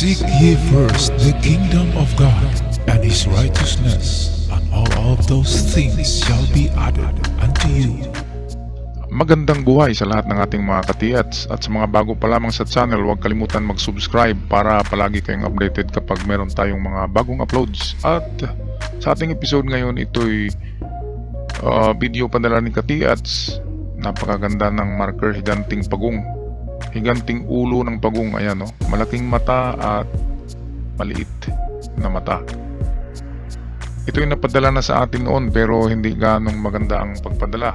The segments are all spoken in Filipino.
Seek ye first the kingdom of God and His righteousness, and all of those things shall be added unto you. Magandang buhay sa lahat ng ating mga katiyats, at sa mga bago pa lamang sa channel, huwag kalimutan mag-subscribe para palagi kayong updated kapag meron tayong mga bagong uploads. At sa ating episode ngayon, ito'y video padala ni Katiyats. Napakaganda ng marker, higanting pagong, higanting ulo ng pagong. Ayan, no? Malaking mata at maliit na mata. Ito yung napadala na sa atin noon, pero hindi ganong maganda ang pagpadala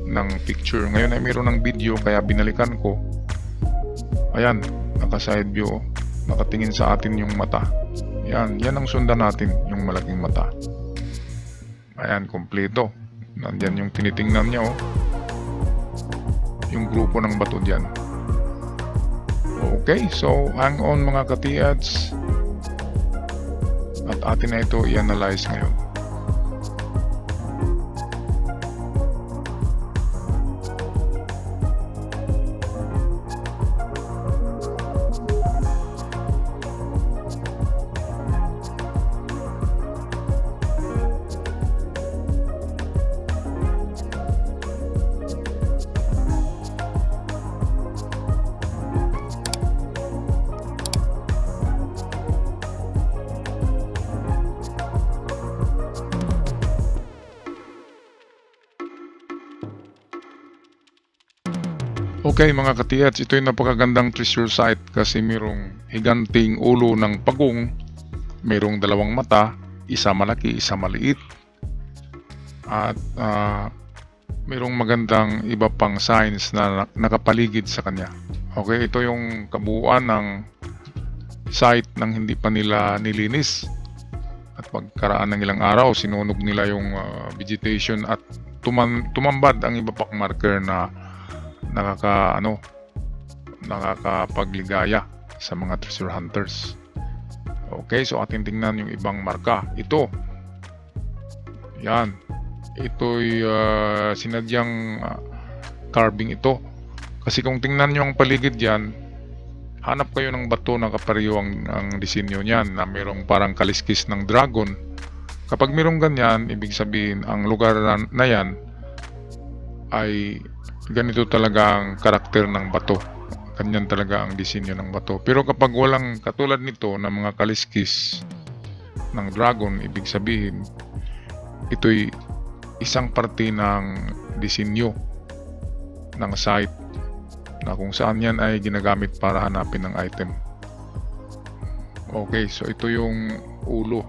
ng picture. Ngayon ay mayroon ng video, kaya binalikan ko. Ayan, naka side view, nakatingin sa atin yung mata. Yan ang sundan natin, yung malaking mata. Ayan, kompleto. Nandyan yung tinitingnan niya, oh. Yung grupo ng bato dyan. Okay, so hang on mga katiyats. At atin na ito i-analyze ngayon. Okay mga katiyats, ito yung napakagandang treasure site kasi mayroong higanting ulo ng pagong, mayroong dalawang mata, isa malaki, isa maliit, at mayroong magandang iba pang signs na nakapaligid sa kanya. Okay, ito yung kabuuan ng site nang hindi pa nila nilinis, at pagkaraan ng ilang araw sinunog nila yung vegetation at tumambad ang iba pang marker na nakakapagligaya sa mga treasure hunters. Okay, so ating tingnan yung ibang marka. Ito, yan, ito'y sinadyang carving ito, kasi kung tingnan nyo ang paligid yan, hanap kayo ng bato na kapareho ang disenyo niyan, na mayroong parang kaliskis ng dragon. Kapag mayroong ganyan, ibig sabihin ang lugar na yan ay ganito talaga ang karakter ng bato. Ganyan talaga ang disenyo ng bato. Pero kapag walang katulad nito na mga kaliskis ng dragon, ibig sabihin ito'y isang parte ng disenyo ng site na kung saan yan ay ginagamit para hanapin ng item. Okay, so ito yung ulo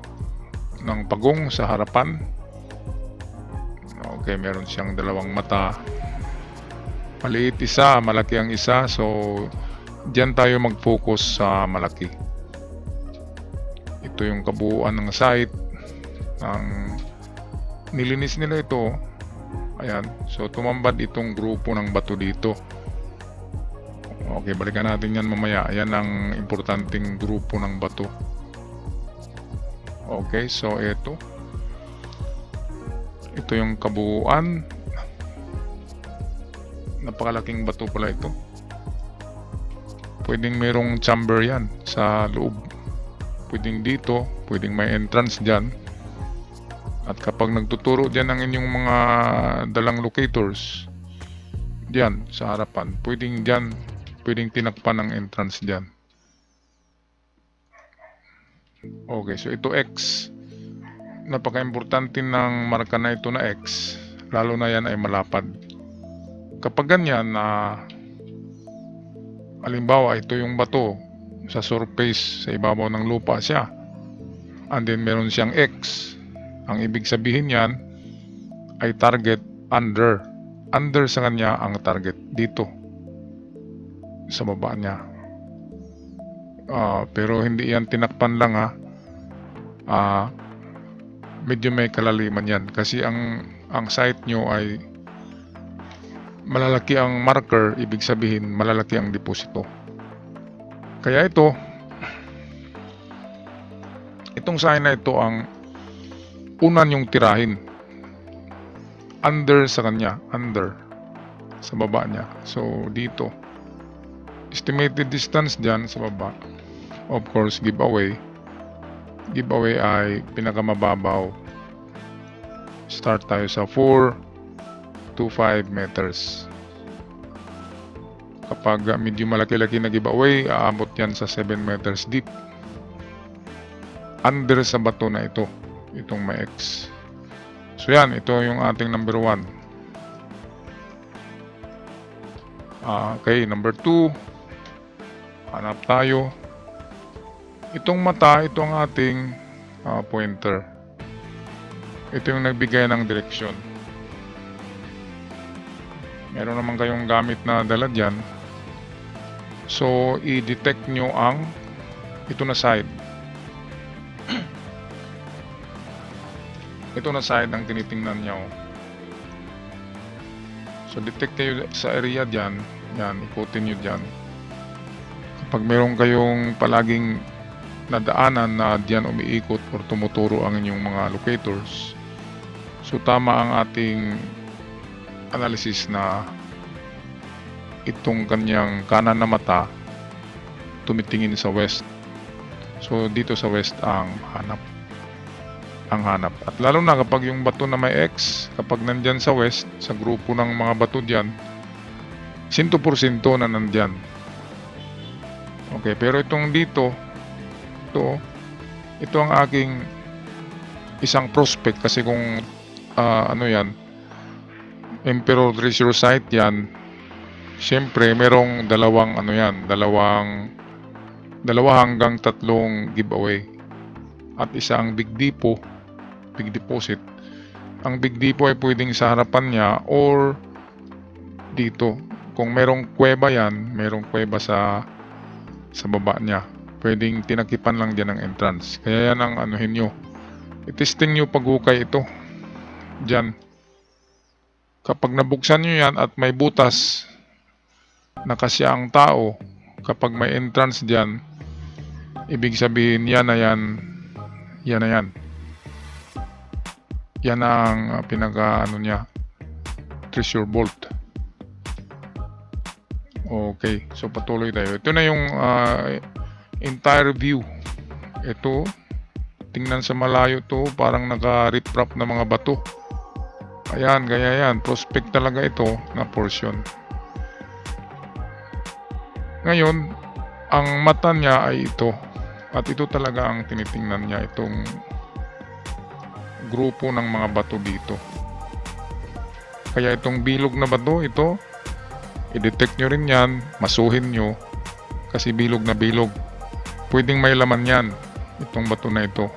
ng pagong sa harapan. Okay, meron siyang dalawang mata. Maliit isa, malaki ang isa. So, diyan tayo mag-focus sa malaki. Ito yung kabuuan ng site. Nilinis nila ito. Ayan. So, tumambad itong grupo ng bato dito. Okay, balikan natin yan mamaya. Ayan ang importanteng grupo ng bato. Okay, so ito. Ito yung kabuuan. Napakalaking bato pala ito. Pwedeng mayroong chamber yan sa loob. Pwedeng dito, pwedeng may entrance dyan. At kapag nagtuturo dyan ang inyong mga dalang locators dyan sa harapan, pwedeng dyan, pwedeng tinakpan ang entrance dyan. Okay, so ito X. Napaka-importante ng marka na ito na X, lalo na yan ay malapad. Kapag ganyan na halimbawa ito yung bato sa surface, sa ibabaw ng lupa siya, and then meron siyang X, ang ibig sabihin yan ay target under sa kanya ang target dito sa baba niya. Pero hindi yan tinakpan lang, ha. Medyo may kalaliman yan kasi ang site nyo ay malalaki ang marker, ibig sabihin malalaki ang deposito. Kaya itong sign na ito ang unan yung tirahin under sa kanya, under sa baba niya. So dito estimated distance dyan sa baba of course, giveaway. Giveaway ay pinakamababaw. Start tayo sa 4 to 5 meters. Kapag medyo malaki-laki na giveaway, aabot yan sa 7 meters deep. Under sa bato na ito, itong may X. So yan, ito yung ating number 1. Okay, number 2. Hanap tayo. Itong mata, ito ang ating pointer. Ito yung nagbigay ng direksyon. Meron naman kayong gamit na dala dyan. So, i-detect nyo ang ito na side. Ito na side ang tinitingnan nyo. So, detect kayo sa area dyan. Yan, ikutin nyo dyan. Kapag meron kayong palaging nadaanan na dyan umiikot or tumuturo ang inyong mga locators, so tama ang ating analysis na itong kanyang kanan na mata tumitingin sa west. So dito sa west ang hanap. At lalo na kapag yung bato na may X, kapag nandyan sa west, sa grupo ng mga bato dyan, 100% na nandyan. Okay, pero itong dito, ito ang aking isang prospect kasi kung ano yan, Emperor Treasure Site yan, syempre merong dalawa hanggang 3 giveaway at isang big deposit. Ang big depot ay pwedeng sa harapan niya or dito. Kung merong kuweba yan, merong kuweba sa baba niya, pwedeng tinakipan lang dyan ng entrance. Kaya yan ang anuhin nyo, itesting nyo paghukay ito dyan. Kapag nabuksan nyo yan at may butas na kasya ang tao, kapag may entrance dyan, ibig sabihin yan na yan. Yan ang pinaka niya, treasure vault. Okay, so patuloy tayo. Ito na yung entire view. Ito, tingnan sa malayo to, parang naka-riprap na mga bato. Ayan, gaya yan. Prospect talaga ito na portion. Ngayon, ang mata niya ay ito. At ito talaga ang tinitingnan niya, itong grupo ng mga bato dito. Kaya itong bilog na bato, ito, i-detect nyo rin yan, masuhin nyo, kasi bilog na bilog. Pwedeng may laman yan, itong bato na ito.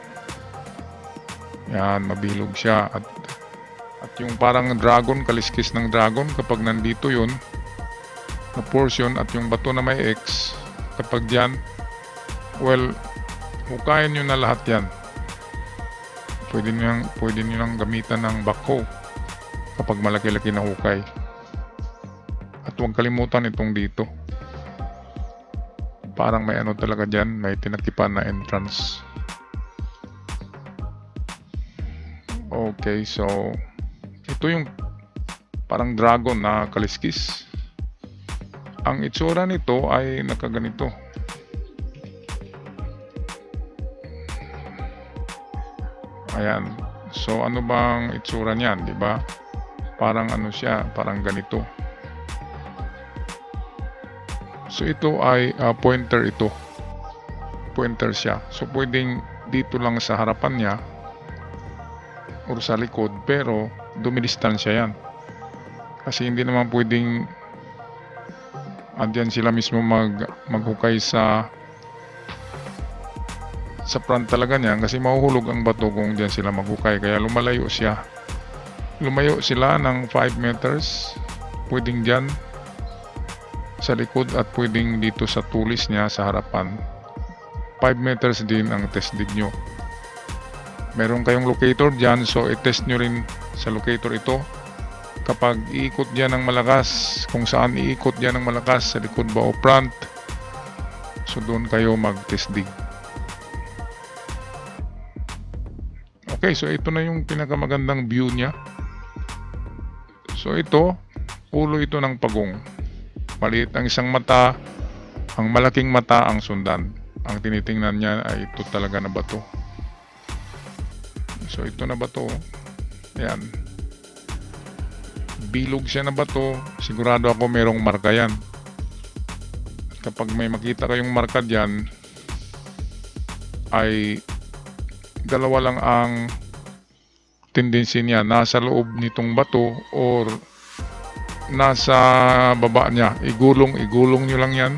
Yan, mabilog siya. At yung parang dragon, kaliskis ng dragon, kapag nandito yun, na portion at yung bato na may X, kapag yan, well, hukayin nyo na lahat yan. Pwede nyo nang gamitan ng backhoe kapag malaki-laki na hukay. At huwag kalimutan itong dito. Parang may ano talaga dyan, may tinakipan na entrance. Okay, so ito yung parang dragon na kaliskis. Ang itsura nito ay nakaganito. Ayan. So ano bang itsura niyan, 'di ba? Parang ano siya, parang ganito. So ito ay pointer ito. Pointer siya. So pwedeng dito lang sa harapan niya or sa likod, pero dumidistansya yan. Kasi hindi naman pwedeng andyan sila mismo maghukay sa front talaga niyan, kasi mahuhulog ang bato kung diyan sila maghukay. Kaya lumayo sila ng 5 meters, pwedeng diyan sa likod at pwedeng dito sa tulis niya sa harapan. 5 meters din ang test dig nyo. Meron kayong locator diyan, so i-test nyo rin sa locator ito. Kapag iikot diyan ng malakas, kung saan iikot diyan ng malakas, sa likod ba o front, so doon kayo mag-test dig. Okay, so ito na yung pinakamagandang view niya. So ito, ulo ito ng pagong. Maliit ang isang mata, ang malaking mata ang sundan. ang tinitingnan niya ay ito talaga na bato. So ito na bato. Yan. Bilog siya na bato. Sigurado ako merong marka yan. Kapag may makita kayong marka dyan, ay dalawa lang ang tendency niya. Nasa loob nitong bato or nasa baba niya. Igulong nyo lang yan.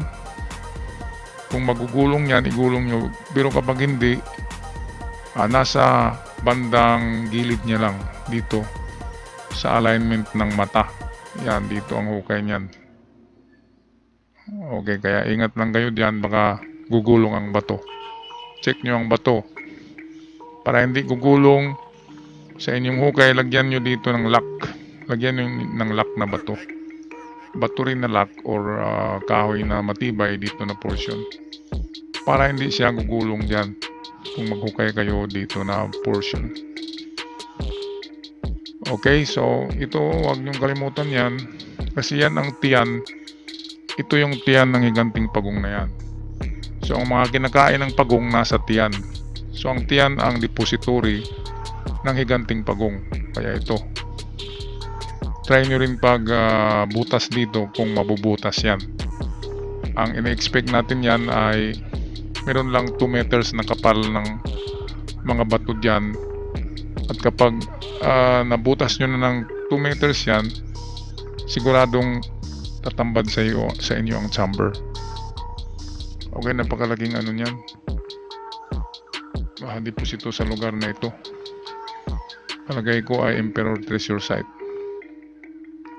Kung magugulong yan, igulong nyo. Pero kapag hindi, nasa bandang gilid niya lang. Dito. Sa alignment ng mata. Yan, dito ang hukay niyan. Okay, kaya ingat lang kayo diyan. Baka gugulong ang bato. Check nyo ang bato. Para hindi gugulong sa inyong hukay, lagyan nyo dito ng lock. Lagyan nyo ng lock na bato. Bato rin na lock or kahoy na matibay dito na portion. Para hindi siya gugulong dyan kung maghukay kayo dito na portion. Okay, so ito huwag nyong kalimutan yan. Kasi yan ang tiyan. Ito yung tiyan ng higanting pagong na yan. So ang mga kinakain ng pagong nasa tiyan. So ang tiyan ang depository ng higanting pagong. Kaya ito. Try nyo rin pag butas dito kung mabubutas yan. Ang ina-expect natin yan ay meron lang 2 meters na kapal ng mga bato dyan. At kapag nabutas nyo na ng 2 meters yan, siguradong tatambad sa inyo ang chamber. Okay, napakalaking ano niyan. Deposito sa lugar na ito. Palagay ko ay Emperor Treasure Site.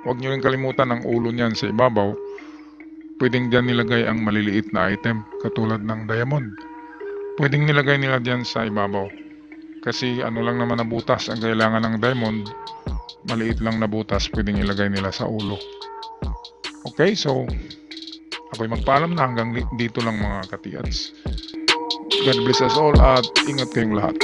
Huwag nyo rin kalimutan ang ulo niyan sa ibabaw. Pwedeng dyan nilagay ang maliliit na item katulad ng diamond. Pwedeng nilagay nila dyan sa ibabaw. Kasi ano lang naman na butas ang kailangan ng diamond. Maliit lang na butas pwedeng ilagay nila sa ulo. Okay, so ako'y magpaalam na hanggang dito lang mga katiyats. God bless us all at ingat kayong lahat.